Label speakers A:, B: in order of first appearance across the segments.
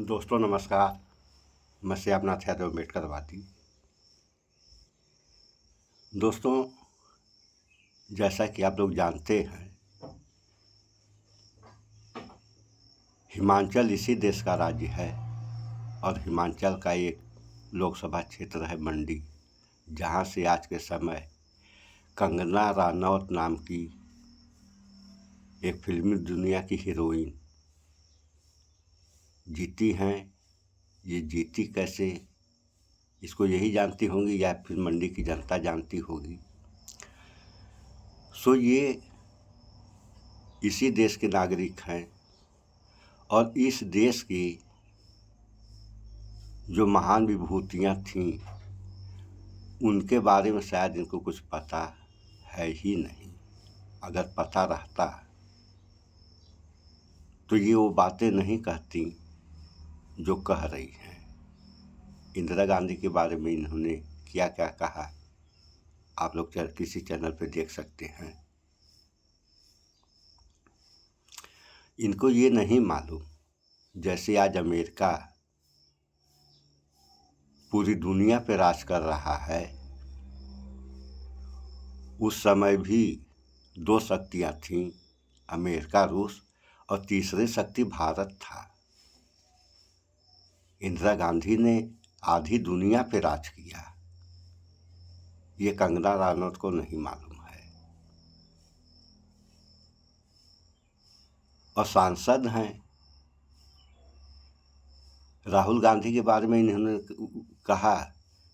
A: दोस्तों नमस्कार। मैं श्यामनाथ यादव अम्बेडकर वादी। दोस्तों, जैसा कि आप लोग जानते हैं, हिमाचल इसी देश का राज्य है और हिमाचल का एक लोकसभा क्षेत्र है मंडी, जहां से आज के समय कंगना रनौत नाम की एक फिल्मी दुनिया की हीरोइन जीती हैं। ये जीती कैसे, इसको यही जानती होंगी या फिर मंडी की जनता जानती होगी। ये इसी देश के नागरिक हैं और इस देश की जो महान विभूतियाँ थीं उनके बारे में शायद इनको कुछ पता है ही नहीं। अगर पता रहता तो ये वो बातें नहीं कहती जो कह रही हैं। इंदिरा गांधी के बारे में इन्होंने क्या क्या कहा, आप लोग किसी चैनल पे देख सकते हैं। इनको ये नहीं मालूम, जैसे आज अमेरिका पूरी दुनिया पे राज कर रहा है, उस समय भी दो शक्तियाँ थीं, अमेरिका रूस, और तीसरी शक्ति भारत था। इंदिरा गांधी ने आधी दुनिया पे राज किया, ये कंगना रनौत को नहीं मालूम है। और सांसद हैं, राहुल गांधी के बारे में इन्होंने कहा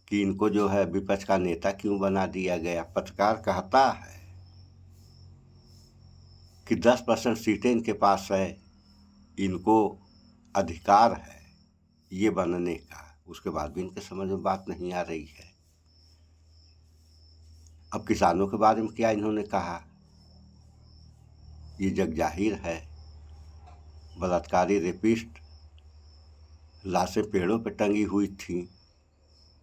A: कि इनको जो है विपक्ष का नेता क्यों बना दिया गया। पत्रकार कहता है कि 10% सीटें इनके पास है, इनको अधिकार है ये बनने का, उसके बाद भी इनके समझ में बात नहीं आ रही है। अब किसानों के बारे में क्या इन्होंने कहा, ये जग जाहिर है। बलात्कारी रेपिस्ट लाशें पेड़ों पर टंगी हुई थी,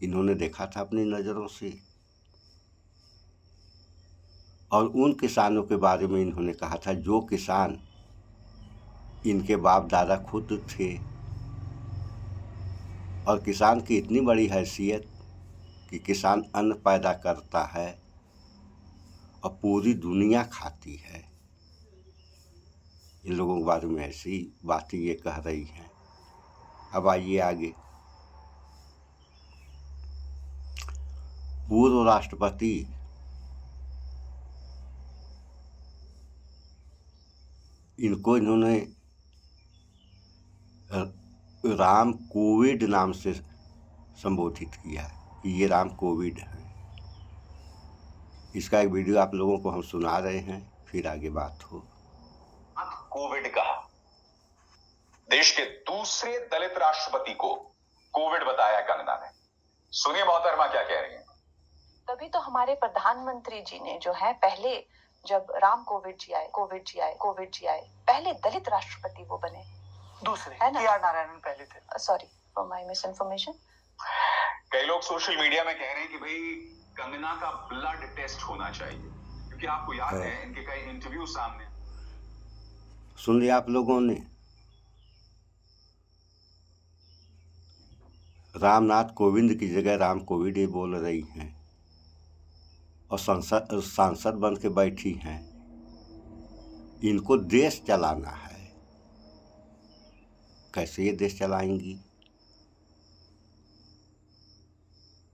A: इन्होंने देखा था अपनी नज़रों से। और उन किसानों के बारे में इन्होंने कहा था जो किसान इनके बाप दादा खुद थे। और किसान की इतनी बड़ी हैसियत कि किसान अन्न पैदा करता है और पूरी दुनिया खाती है। इन लोगों के बारे में ऐसी बातें ये कह रही हैं। अब आइए आगे। पूर्व राष्ट्रपति इनको इन्होंने राम कोविड नाम से संबोधित किया कि ये राम कोविड है। इसका एक वीडियो आप लोगों को हम सुना रहे हैं, फिर आगे बात हो।
B: कोविड कहा, देश के दूसरे दलित राष्ट्रपति को कोविड बताया कंगना ने। सुनिए मोहतरमा क्या कह रही हैं।
C: तभी तो हमारे प्रधानमंत्री जी ने जो है, पहले जब राम कोविड जी आए, पहले दलित राष्ट्रपति वो बने,
D: दूसरे
C: है ना?
D: के आर नारायणन पहले थे।
C: Sorry for my miss information.
B: कई लोग सोशल मीडिया में कह रहे हैं कि भाई कंगना का ब्लड टेस्ट होना चाहिए, क्योंकि आपको याद है इनके कई इंटरव्यू सामने।
A: सुन लिया आप लोगों ने। रामनाथ कोविंद की जगह राम कोविड ये बोल रही हैं और सांसद बन के बैठी हैं। इनको देश चलाना है, कैसे ये देश चलाएंगी?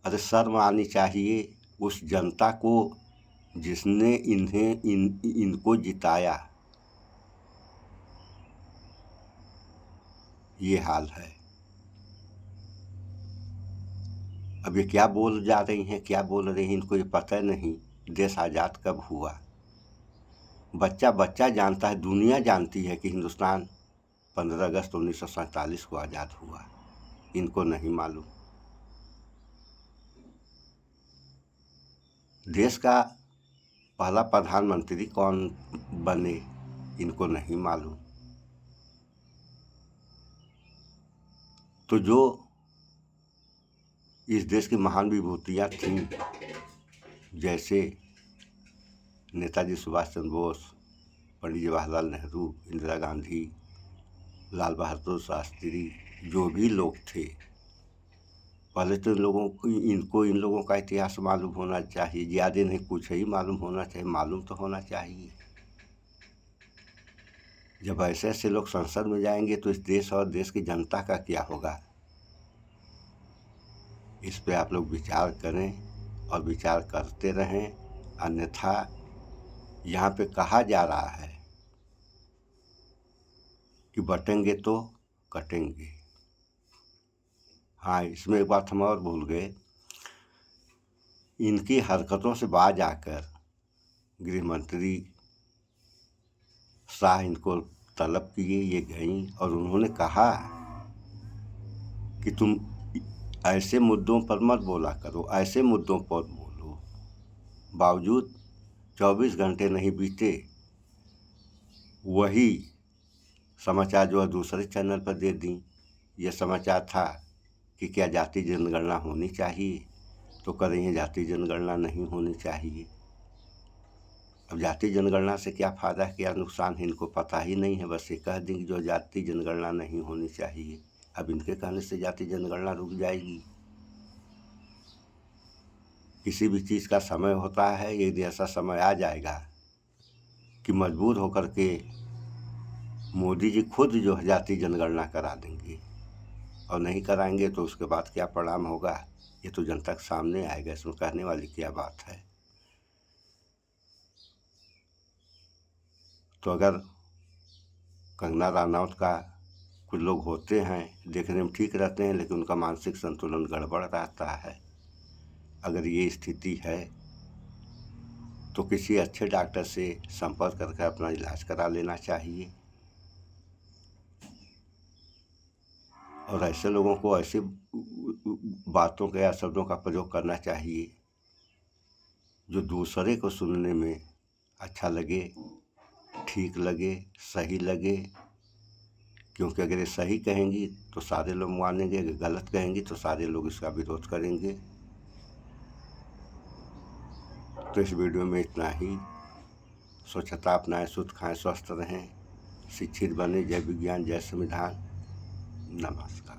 A: अरे शर्म आनी चाहिए उस जनता को जिसने इनको जिताया। ये हाल है। अब ये क्या बोल जा रही हैं, क्या बोल रही हैं, इनको ये पता नहीं देश आज़ाद कब हुआ। बच्चा बच्चा जानता है, दुनिया जानती है कि हिंदुस्तान 15 अगस्त 1947 को आज़ाद हुआ। इनको नहीं मालूम। देश का पहला प्रधानमंत्री कौन बने, इनको नहीं मालूम। तो जो इस देश की महान विभूतियाँ थीं, जैसे नेताजी सुभाष चंद्र बोस, पंडित जवाहरलाल नेहरू, इंदिरा गांधी, लाल बहादुर शास्त्री, जो भी लोग थे, पहले तो इन लोगों का इतिहास मालूम होना चाहिए, ज़्यादा नहीं कुछ ही मालूम होना चाहिए, मालूम तो होना चाहिए। जब ऐसे ऐसे लोग संसद में जाएंगे तो इस देश और देश की जनता का क्या होगा? इस पे आप लोग विचार करें और विचार करते रहें, अन्यथा यहाँ पे कहा जा रहा है कि बटेंगे तो कटेंगे। हाँ, इसमें एक बात हम और भूल गए, इनकी हरकतों से बाज आकर गृह मंत्री शाह इनको तलब किए, ये गईं और उन्होंने कहा कि तुम ऐसे मुद्दों पर मत बोला करो, ऐसे मुद्दों पर बोलो। बावजूद 24 घंटे नहीं बीते, वही समाचार जो है दूसरे चैनल पर दे दी। यह समाचार था कि क्या जाति जनगणना होनी चाहिए, तो कह रही हैं जाति जनगणना नहीं होनी चाहिए। अब जाति जनगणना से क्या फ़ायदा है, क्या नुकसान है, इनको पता ही नहीं है। बस ये कह देंगे जो जाति जनगणना नहीं होनी चाहिए। अब इनके कहने से जाति जनगणना रुक जाएगी? किसी भी चीज़ का समय होता है, यदि ऐसा समय आ जाएगा कि मजबूर होकर के मोदी जी खुद जो है जाति जनगणना करा देंगे और नहीं कराएंगे तो उसके बाद क्या परिणाम होगा, ये तो जनता के सामने आएगा। इसमें कहने वाली क्या बात है? तो अगर कंगना रनौत का कुछ लोग होते हैं, देखने में ठीक रहते हैं, लेकिन उनका मानसिक संतुलन गड़बड़ रहता है। अगर ये स्थिति है तो किसी अच्छे डॉक्टर से संपर्क करके अपना इलाज करा लेना चाहिए। और ऐसे लोगों को ऐसी बातों के या शब्दों का प्रयोग करना चाहिए जो दूसरे को सुनने में अच्छा लगे, ठीक लगे, सही लगे। क्योंकि अगर ये सही कहेंगी तो सारे लोग मानेंगे, अगर गलत कहेंगी तो सारे लोग इसका विरोध करेंगे। तो इस वीडियो में इतना ही। स्वच्छता अपनाएं, शुद्ध खाएं, स्वस्थ रहें, शिक्षित बने। जय विज्ञान, जय संविधान। नमस्कार।